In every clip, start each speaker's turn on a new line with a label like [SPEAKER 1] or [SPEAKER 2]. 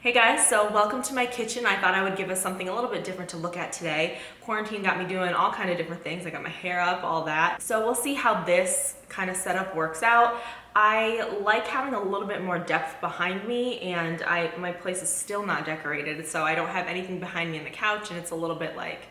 [SPEAKER 1] Hey guys, so welcome to my kitchen. I thought I would give us something a little bit different to look at today. Quarantine got me doing all kind of different things. I got my hair up, all that. So we'll see how this kind of setup works out. I like having a little bit more depth behind me, and my place is still not decorated, so I don't have anything behind me on the couch, and it's a little bit like,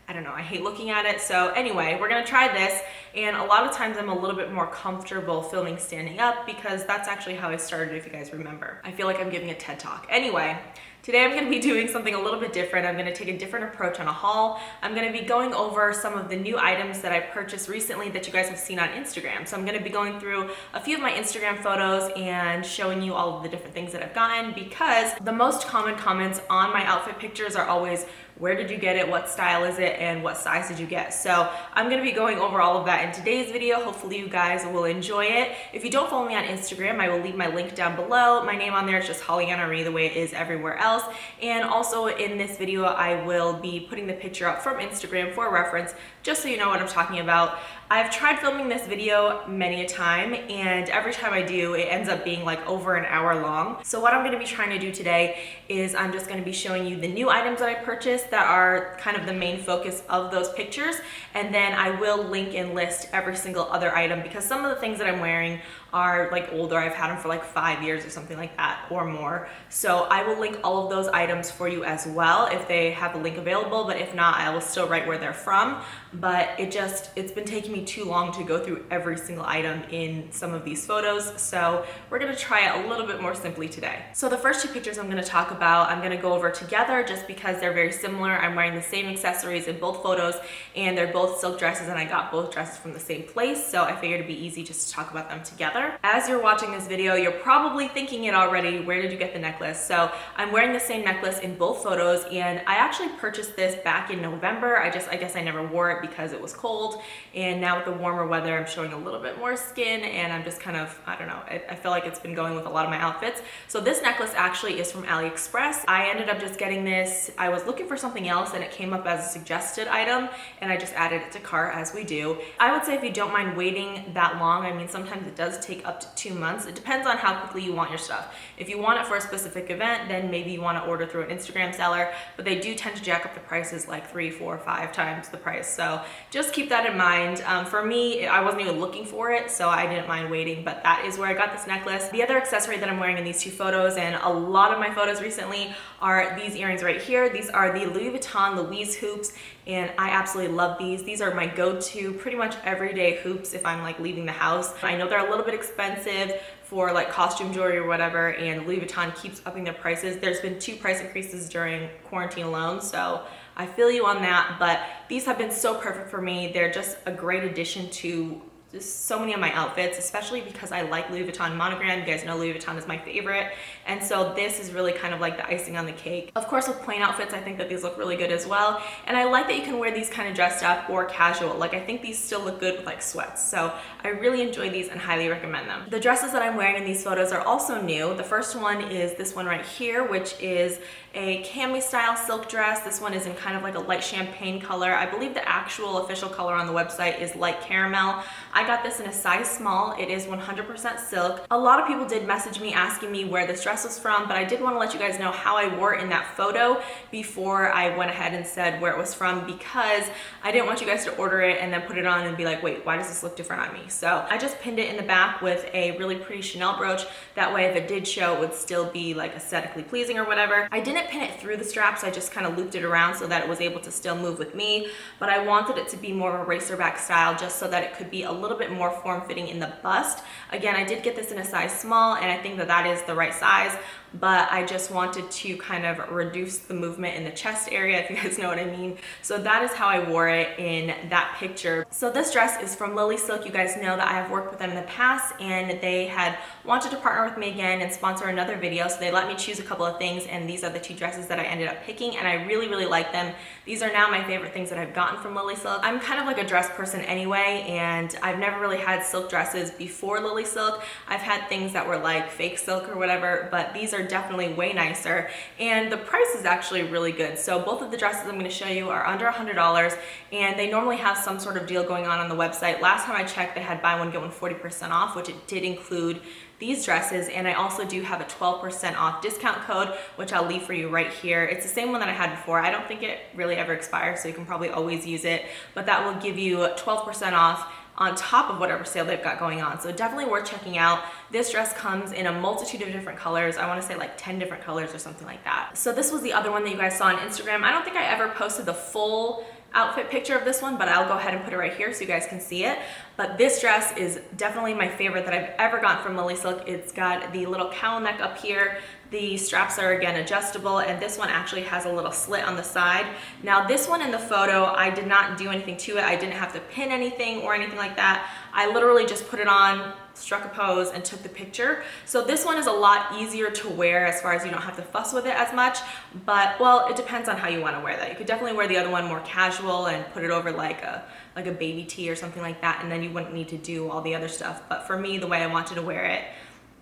[SPEAKER 1] I don't know, I hate looking at it. So anyway, we're gonna try this, and a lot of times I'm a little bit more comfortable filming standing up because that's actually how I started, if you guys remember. I feel like I'm giving a TED Talk. Anyway, today I'm gonna be doing something a little bit different. I'm gonna take a different approach on a haul. I'm gonna be going over some of the new items that I purchased recently that you guys have seen on Instagram. So I'm gonna be going through a few of my Instagram photos and showing you all of the different things that I've gotten, because the most common comments on my outfit pictures are always, where did you get it, what style is it, and what size did you get? So I'm gonna be going over all of that in today's video. Hopefully you guys will enjoy it. If you don't follow me on Instagram, I will leave my link down below. My name on there is just hollyannaeree, the way it is everywhere else. And also in this video, I will be putting the picture up from Instagram for reference, just so you know what I'm talking about. I've tried filming this video many a time, and every time I do, it ends up being like over an hour long. So what I'm gonna be trying to do today is I'm just gonna be showing you the new items that I purchased that are kind of the main focus of those pictures, and then I will link and list every single other item, because some of the things that I'm wearing are like older. I've had them for like 5 years or something like that or more. So I will link all of those items for you as well if they have a link available, but if not, I will still write where they're from. But it's been taking me too long to go through every single item in some of these photos. So we're gonna try it a little bit more simply today. So the first two pictures I'm gonna talk about, I'm gonna go over together just because they're very similar. I'm wearing the same accessories in both photos, and they're both silk dresses, and I got both dresses from the same place. So I figured it'd be easy just to talk about them together. As you're watching this video, you're probably thinking it already, where did you get the necklace? So I'm wearing the same necklace in both photos, and I actually purchased this back in November. I guess I never wore it because it was cold, and now with the warmer weather, I'm showing a little bit more skin, and I'm just kind of, I don't know, I feel like it's been going with a lot of my outfits. So this necklace actually is from AliExpress. I ended up just getting this. I was looking for something else, and it came up as a suggested item, and I just added it to cart, as we do. I would say if you don't mind waiting that long, I mean, sometimes it does take up to 2 months. It depends on how quickly you want your stuff. If you want it for a specific event, then maybe you want to order through an Instagram seller, but they do tend to jack up the prices like 3, 4, 5 times the price. So just keep that in mind. For me, I wasn't even looking for it, so I didn't mind waiting, but that is where I got this necklace. The other accessory that I'm wearing in these two photos, and a lot of my photos recently, are these earrings right here. These are the Louis Vuitton Louise hoops, and I absolutely love these. These are my go-to pretty much everyday hoops if I'm like leaving the house. I know they're a little bit expensive for like costume jewelry or whatever, and Louis Vuitton keeps upping their prices. There's been 2 price increases during quarantine alone, so I feel you on that, but these have been so perfect for me. They're just a great addition to just so many of my outfits, especially because I like Louis Vuitton Monogram. You guys know Louis Vuitton is my favorite, and so this is really kind of like the icing on the cake. Of course, with plain outfits, I think that these look really good as well, and I like that you can wear these kind of dressed up or casual. Like, I think these still look good with like sweats, so I really enjoy these and highly recommend them. The dresses that I'm wearing in these photos are also new. The first one is this one right here, which is a cami style silk dress. This one is in kind of like a light champagne color. I believe the actual official color on the website is light caramel. I got this in a size small. It is 100% silk. A lot of people did message me asking me where this dress was from, but I did want to let you guys know how I wore it in that photo before I went ahead and said where it was from, because I didn't want you guys to order it and then put it on and be like, wait, why does this look different on me? So I just pinned it in the back with a really pretty Chanel brooch. That way, if it did show, it would still be like aesthetically pleasing or whatever. I didn't pin it through the straps. I just kind of looped it around so that it was able to still move with me, but I wanted it to be more of a racer back style, just so that it could be a little bit more form-fitting in the bust. Again, I did get this in a size small, and I think that that is the right size, but I just wanted to kind of reduce the movement in the chest area, if you guys know what I mean. So that is how I wore it in that picture. So this dress is from Lilly Silk. You guys know that I have worked with them in the past, and they had wanted to partner with me again and sponsor another video, so they let me choose a couple of things, and these are the 2 dresses that I ended up picking, and I really, really like them. These are now my favorite things that I've gotten from Lilly Silk. I'm kind of like a dress person anyway, and I've never really had silk dresses before Lilly Silk. I've had things that were like fake silk or whatever, but these are are definitely way nicer, and the price is actually really good. So both of the dresses I'm going to show you are under $100, and they normally have some sort of deal going on the website. Last time I checked, they had buy one get one 40% off, which it did include these dresses, and I also do have a 12% off discount code, which I'll leave for you right here. It's the same one that I had before. I don't think it really ever expires, so you can probably always use it, but that will give you 12% off on top of whatever sale they've got going on. So definitely worth checking out. This dress comes in a multitude of different colors. I want to say like 10 different colors or something like that. So this was the other one that you guys saw on Instagram. I don't think I ever posted the full outfit picture of this one, but I'll go ahead and put it right here so you guys can see it. But this dress is definitely my favorite that I've ever gotten from Lilly Silk. It's got the little cowl neck up here. The straps are again adjustable, and this one actually has a little slit on the side. Now this one in the photo, I did not do anything to it. I didn't have to pin anything or anything like that. I literally just put it on, struck a pose, and took the picture. So this one is a lot easier to wear as far as you don't have to fuss with it as much, but well, it depends on how you want to wear that. You could definitely wear the other one more casual and put it over like a baby tee or something like that, and then you wouldn't need to do all the other stuff. But for me, the way I wanted to wear it,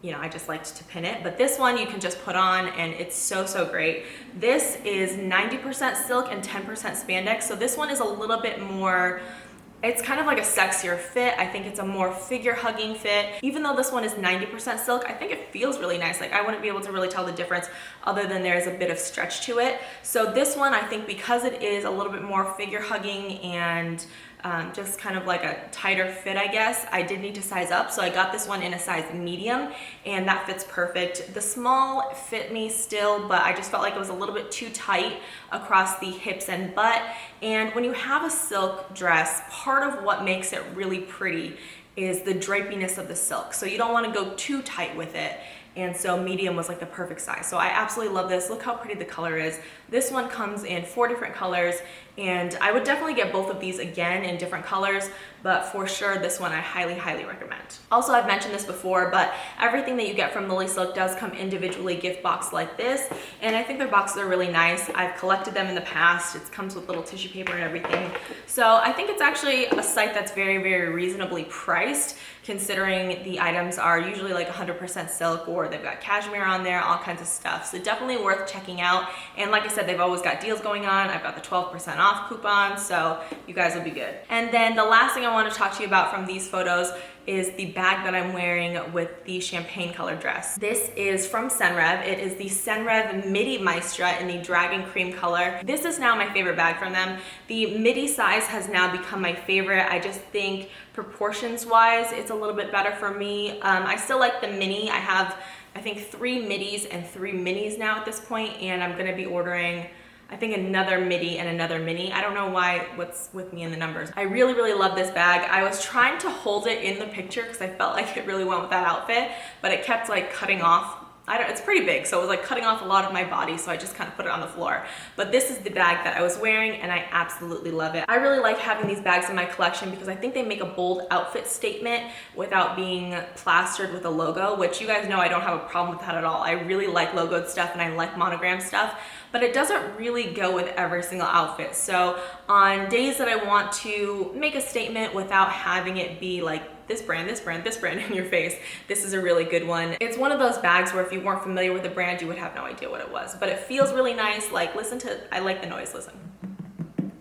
[SPEAKER 1] you know, I just liked to pin it. But this one you can just put on, and it's so, so great. This is 90% silk and 10% spandex. So this one is a little bit more, it's kind of like a sexier fit. I think it's a more figure hugging fit. Even though this one is 90% silk, I think it feels really nice. Like I wouldn't be able to really tell the difference other than there's a bit of stretch to it. So this one, I think because it is a little bit more figure hugging and just kind of like a tighter fit, I guess, I did need to size up. So I got this one in a size medium, and that fits perfect. The small fit me still, but I just felt like it was a little bit too tight across the hips and butt. And when you have a silk dress, part of what makes it really pretty is the drapiness of the silk. So you don't want to go too tight with it. And so medium was like the perfect size. So I absolutely love this. Look how pretty the color is. This one comes in 4 different colors, and I would definitely get both of these again in different colors, but for sure this one I highly, highly recommend. Also, I've mentioned this before, but everything that you get from Lilly Silk does come individually gift boxed like this, and I think their boxes are really nice. I've collected them in the past. It comes with little tissue paper and everything. So I think it's actually a site that's very, very reasonably priced, considering the items are usually like 100% silk, or they've got cashmere on there, all kinds of stuff. So definitely worth checking out. And like I said, they've always got deals going on. I've got the 12% off coupon, so you guys will be good. And then the last thing I want to talk to you about from these photos is the bag that I'm wearing with the champagne color dress. This is from SENREVE. It is the SENREVE Midi Maestra in the Dragon Cream color. This is now my favorite bag from them. The midi size has now become my favorite. I just think proportions wise, it's a little bit better for me. I still like the mini. I have, I think, 3 midis and 3 minis now at this point, and I'm gonna be ordering, I think, another midi and another mini. I don't know what's with me in the numbers. I really, really love this bag. I was trying to hold it in the picture because I felt like it really went with that outfit, but it kept like cutting off. It's pretty big, so it was like cutting off a lot of my body, so I just kind of put it on the floor. But this is the bag that I was wearing, and I absolutely love it. I really like having these bags in my collection because I think they make a bold outfit statement without being plastered with a logo, which you guys know I don't have a problem with that at all. I really like logoed stuff and I like monogram stuff, but it doesn't really go with every single outfit. So on days that I want to make a statement without having it be like this brand, this brand, this brand in your face, this is a really good one. It's one of those bags where if you weren't familiar with the brand, you would have no idea what it was, but it feels really nice. Like, I like the noise, listen.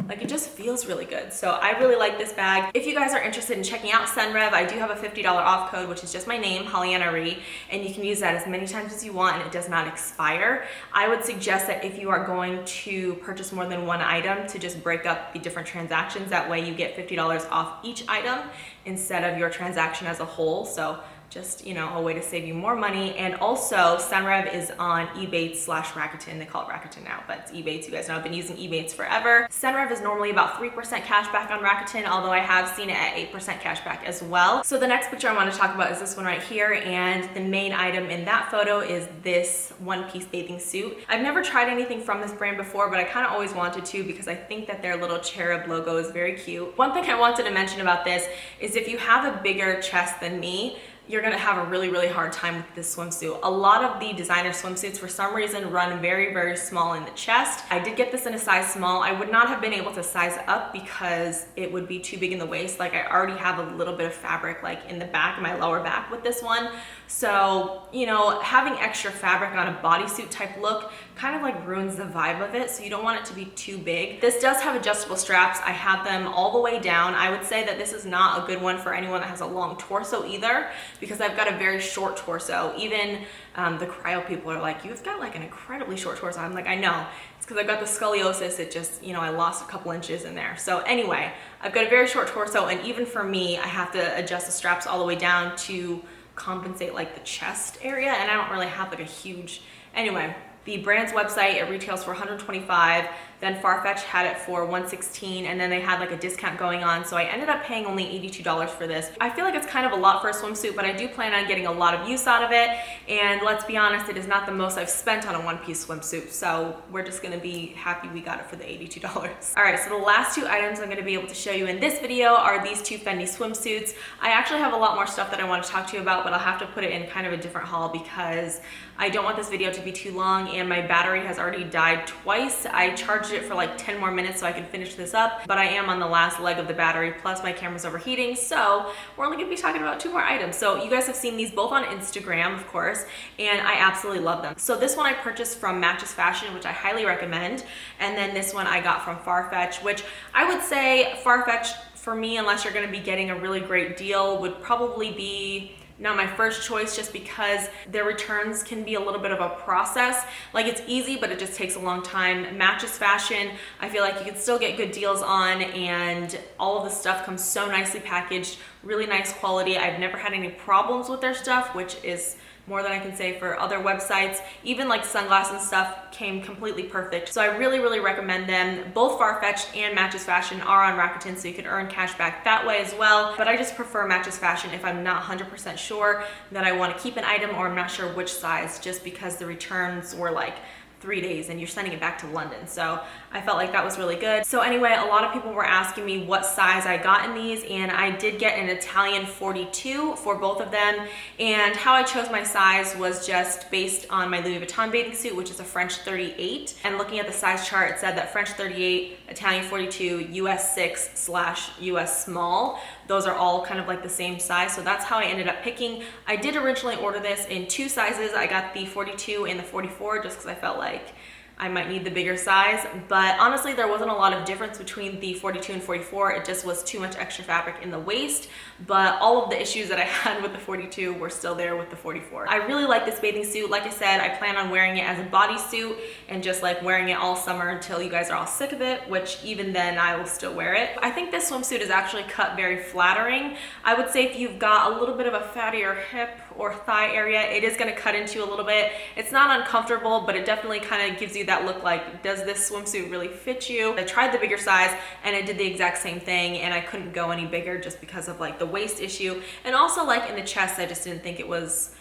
[SPEAKER 1] Like, it just feels really good. So I really like this bag. If you guys are interested in checking out SENREVE, I do have a $50 off code, which is just my name, hollyannaeree, and you can use that as many times as you want, and it does not expire. I would suggest that if you are going to purchase more than one item, to just break up the different transactions. That way you get $50 off each item instead of your transaction as a whole. So just, you know, a way to save you more money. And also, SENREVE is on Ebates/Rakuten. They call it Rakuten now, but it's Ebates. You guys know I've been using Ebates forever. SENREVE is normally about 3% cash back on Rakuten, although I have seen it at 8% cash back as well. So the next picture I want to talk about is this one right here, and the main item in that photo is this one-piece bathing suit. I've never tried anything from this brand before, but I kind of always wanted to because I think that their little cherub logo is very cute. One thing I wanted to mention about this is if you have a bigger chest than me, you're gonna have a really hard time with this swimsuit. A lot of the designer swimsuits for some reason run very small in the chest. I did get this in a size small. I would not have been able to size up because it would be too big in the waist. Like I already have a little bit of fabric like in the back, in my lower back with this one. So, you know, having extra fabric on a bodysuit type look kind of like ruins the vibe of it. So you don't want it to be too big. This does have adjustable straps. I have them all the way down. I would say that this is not a good one for anyone that has a long torso either, because I've got a very short torso. Even the cryo people are like, you've got like an incredibly short torso. I'm like, I know. It's because I've got the scoliosis. It just, you know, I lost a couple inches in there. So anyway, I've got a very short torso, and even for me, I have to adjust the straps all the way down to compensate like the chest area, and I don't really have like a huge, anyway. The brand's website, it retails for $125, then Farfetch had it for $116, and then they had like a discount going on, so I ended up paying only $82 for this. I feel like it's kind of a lot for a swimsuit, but I do plan on getting a lot of use out of it, and let's be honest, it is not the most I've spent on a one-piece swimsuit, so we're just gonna be happy we got it for the $82. All right, so the last two items I'm gonna be able to show you in this video are these two Fendi swimsuits. I actually have a lot more stuff that I want to talk to you about, but I'll have to put it in kind of a different haul because I don't want this video to be too long, and my battery has already died twice. I charged it for like 10 more minutes so I can finish this up, but I am on the last leg of the battery, plus my camera's overheating, so we're only gonna be talking about two more items. So you guys have seen these both on Instagram, of course, and I absolutely love them. So this one I purchased from Matches Fashion, which I highly recommend, and then this one I got from Farfetch, which I would say Farfetch, for me, unless you're gonna be getting a really great deal, would probably be not my first choice, just because their returns can be a little bit of a process. Like it's easy, but it just takes a long time. Matches Fashion, I feel like you can still get good deals on, and all of the stuff comes so nicely packaged, really nice quality. I've never had any problems with their stuff, which is more than I can say for other websites. Even like sunglasses and stuff came completely perfect. So I really recommend them. Both Farfetch and Matches Fashion are on Rakuten, so you can earn cash back that way as well. But I just prefer Matches Fashion if I'm not 100% sure that I want to keep an item, or I'm not sure which size, just because the returns were like 3 days and you're sending it back to London. So I felt like that was really good. So anyway, a lot of people were asking me what size I got in these, and I did get an Italian 42 for both of them. And how I chose my size was just based on my Louis Vuitton bathing suit, which is a French 38. And looking at the size chart, it said that French 38, Italian 42, US 6/US small. Those are all kind of like the same size. So that's how I ended up picking. I did originally order this in two sizes. I got the 42 and the 44 just because I felt like I might need the bigger size, but honestly there wasn't a lot of difference between the 42 and 44. It just was too much extra fabric in the waist, but all of the issues that I had with the 42 were still there with the 44. I really like this bathing suit. Like I said, I plan on wearing it as a bodysuit and just like wearing it all summer until you guys are all sick of it, which even then I will still wear it. I think this swimsuit is actually cut very flattering. I would say if you've got a little bit of a fattier hip or thigh area, it is gonna cut into you a little bit. It's not uncomfortable, but it definitely kind of gives you that look like, does this swimsuit really fit you? I tried the bigger size and it did the exact same thing, and I couldn't go any bigger just because of like the waist issue. And also like in the chest, I just didn't think it was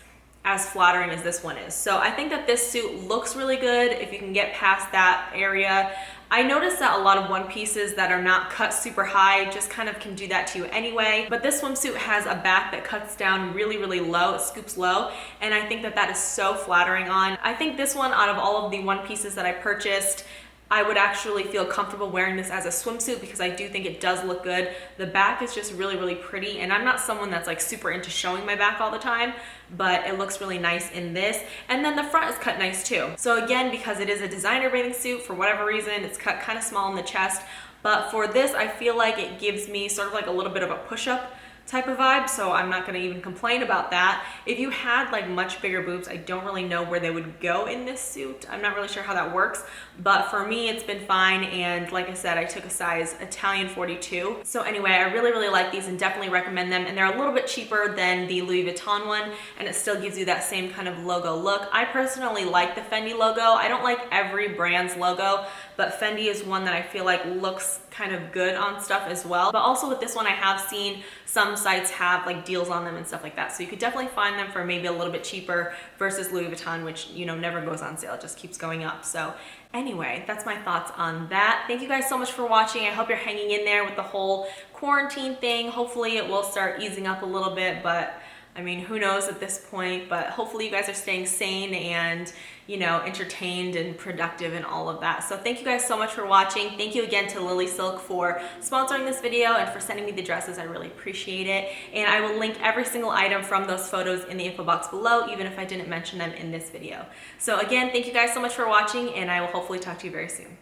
[SPEAKER 1] as flattering as this one is. So I think that this suit looks really good if you can get past that area. I noticed that a lot of one pieces that are not cut super high just kind of can do that to you anyway, but this swimsuit has a back that cuts down really low, it scoops low, and I think that that is so flattering on. I think this one, out of all of the one pieces that I purchased, I would actually feel comfortable wearing this as a swimsuit because I do think it does look good. The back is just really pretty, and I'm not someone that's like super into showing my back all the time, but it looks really nice in this. And then the front is cut nice too. So again, because it is a designer bathing suit, for whatever reason, it's cut kind of small in the chest, but for this, I feel like it gives me sort of like a little bit of a push-up type of vibe, so I'm not gonna even complain about that. If you had like much bigger boobs, I don't really know where they would go in this suit. I'm not really sure how that works, but for me, it's been fine. And like I said, I took a size Italian 42. So anyway, I really like these and definitely recommend them. And they're a little bit cheaper than the Louis Vuitton one, and it still gives you that same kind of logo look. I personally like the Fendi logo. I don't like every brand's logo, but Fendi is one that I feel like looks kind of good on stuff as well. But also with this one, I have seen some sites have like deals on them and stuff like that. So you could definitely find them for maybe a little bit cheaper versus Louis Vuitton, which, you know, never goes on sale. It just keeps going up. So anyway, that's my thoughts on that. Thank you guys so much for watching. I hope you're hanging in there with the whole quarantine thing. Hopefully it will start easing up a little bit, but I mean, who knows at this point, but hopefully you guys are staying sane and, you know, entertained and productive and all of that. So thank you guys so much for watching. Thank you again to Lilly Silk for sponsoring this video and for sending me the dresses. I really appreciate it. And I will link every single item from those photos in the info box below, even if I didn't mention them in this video. So again, thank you guys so much for watching, and I will hopefully talk to you very soon.